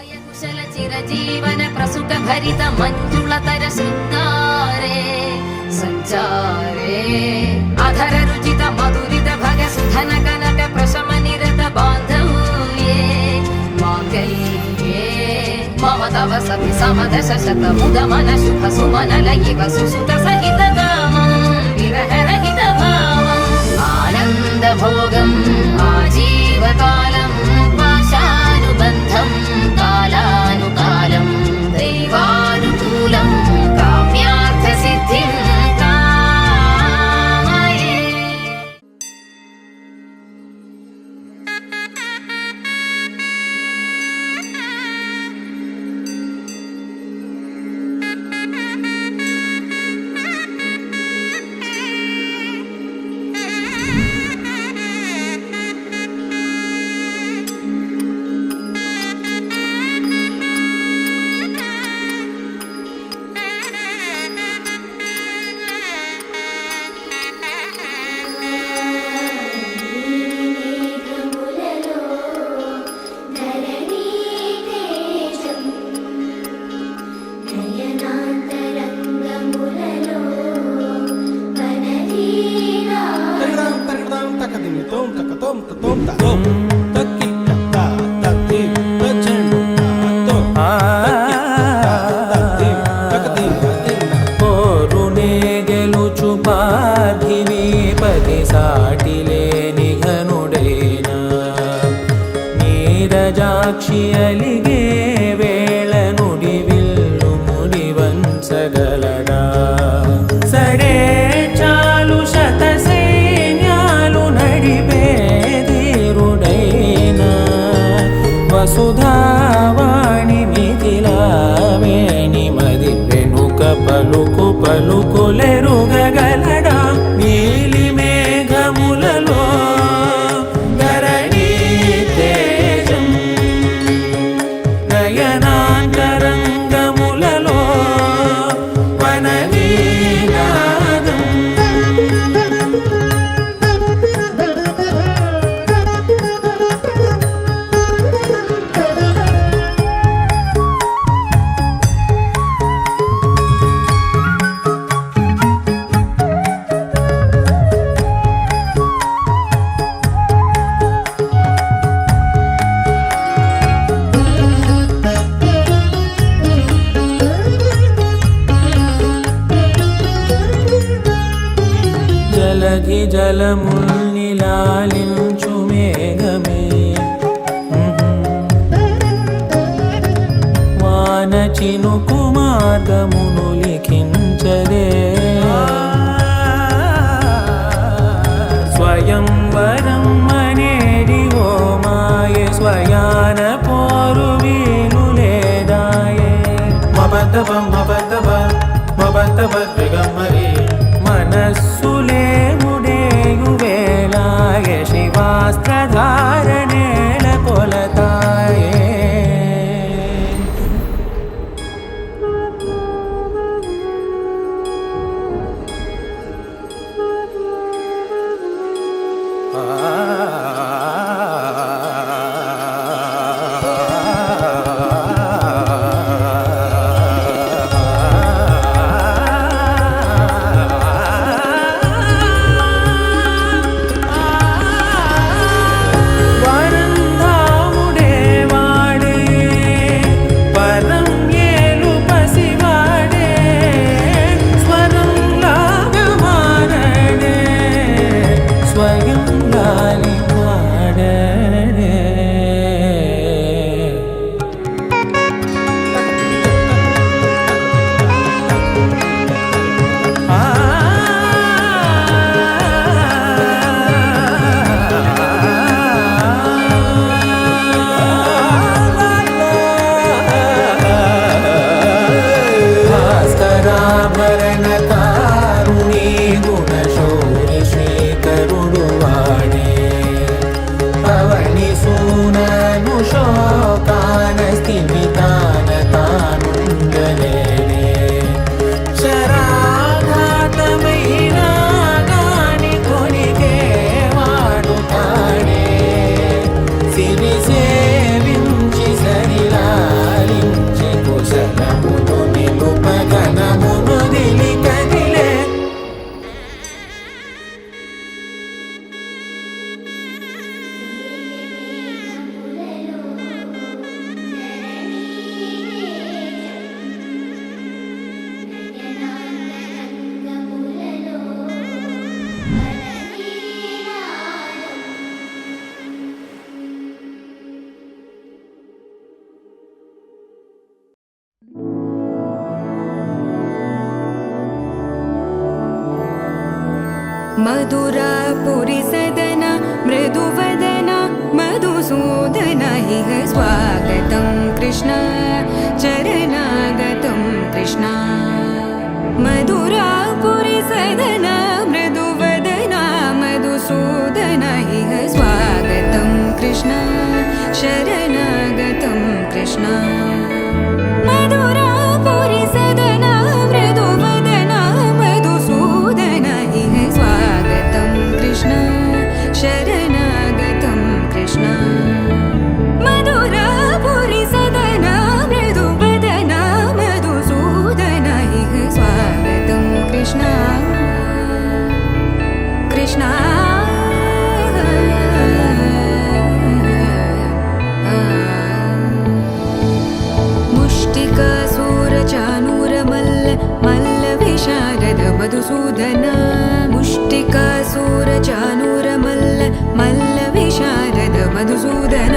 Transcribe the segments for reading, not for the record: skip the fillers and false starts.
కుశల చిరజీవన ప్రసుక భరిత మంజుళతర శృంగారే సంచారే అధర రుచిత మధురిత భగ సుధన కనక ప్రశమ నిరత బాంధవ్యే మాంగళ్యే మమ తవ సతి సమదశ శత ముద మన శుభ సుమనల ఇవ సుసుత సహిత కామం విరహ రహిత భావం ఆనంద భోగం ఆజీవకాలం పాశానుబంధం కాలానుకాలం దైవానుకూలం కామ్యార్థ సిద్ధిం కామయే. నీరజాక్షి అలిగే వేళ నుడి విల్లు ముడి వంచగలడా సరే చాలు శత సైన్యాలు నడిపే ధీరుడైనా వసుధావాణి మిథిలావేణి మది వెనుక పలుకు పలుకులెరుగగలడా నీలి మేఘములలో ధరణి తేజం నయనాంతరంగములలో వనవీనాదం జలధి జలముల్ని లాలించు మేఘమే వాన చినుకు మార్గమును లిఖించదే స్వయంవరం అనేడి ఓ మాయే స్వయాన పోరు వీలు లేదాయే మబద్దబ మబద్దబ మబద్దబ దిగమ్మరి మనస్సులే ముడేయు వేళాయ శివాస్త్రధారణేల కొలతాయే मधुरापुरि सदन मृदुवदन मधुसूदन इह स्वागतं कृष्ण चरणागतं कृष्ण मधुरापुरि सदन मृदुवदन मधुसूदन इह स्वागतं कृष्ण शरणागतं कृष्ण मधुरापुरि सदन मृदुवदन मधुसूदन इह स्वागतं कृष्ण शरणागतं कृष्ण मधुरापुरि सदन मृदुवदन मधुसूदन इह स्वागतं कृष्ण कृष्ण मुष्टिकासूरचानूरमल्ल मल्लविशारद मधुसूदन मुष्टिकासूरचानूरमल्ल मल्लविशारद मधुसूदन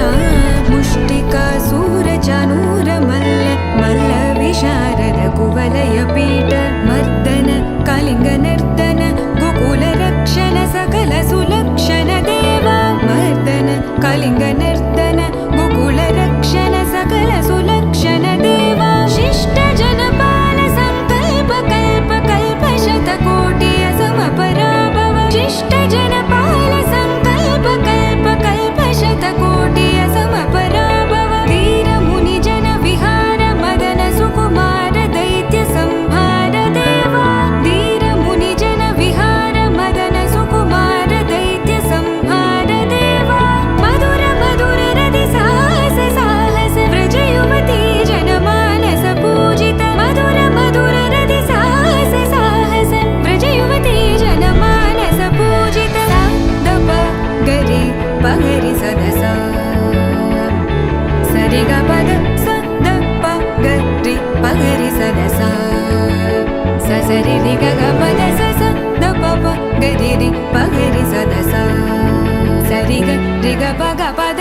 मुष्टिकासूरचानूरमल्ल मल्लविशारद कुवलयपीठ मर्दन कलिङ्गनर्दन गोकुलरक्षण सकल सुलक्षण देवा मर्दन कलिङ्गनर्दन गोकुलरक्षण सकल सुलक्षण देवा शिष्ट जनपाल संकल्प कल्प कल्प शतकोटि असमपराभव शिष्ट जनपाल संकल्प कल्प कल्प शतकोटि असमपराभव वीर मुनि जन विहार मदन सुकुमार दैत्य संहार देवा वीर मुनि जन विहार मदन सुकुमार दैत्य संहार देवा मधुर मधुर रति साहस साहस व्रज युवती जनमानस पूजित मधुर मधुर रति साहस साहस व्रज युवती जनमानस पूजित दप गरि पगरि सदस सरि ग पद स द प गरि पगरि सदस स सरि रि ग ग पद स स द प प गरि रि पगरि सदस सरि ग रि ग प ग पद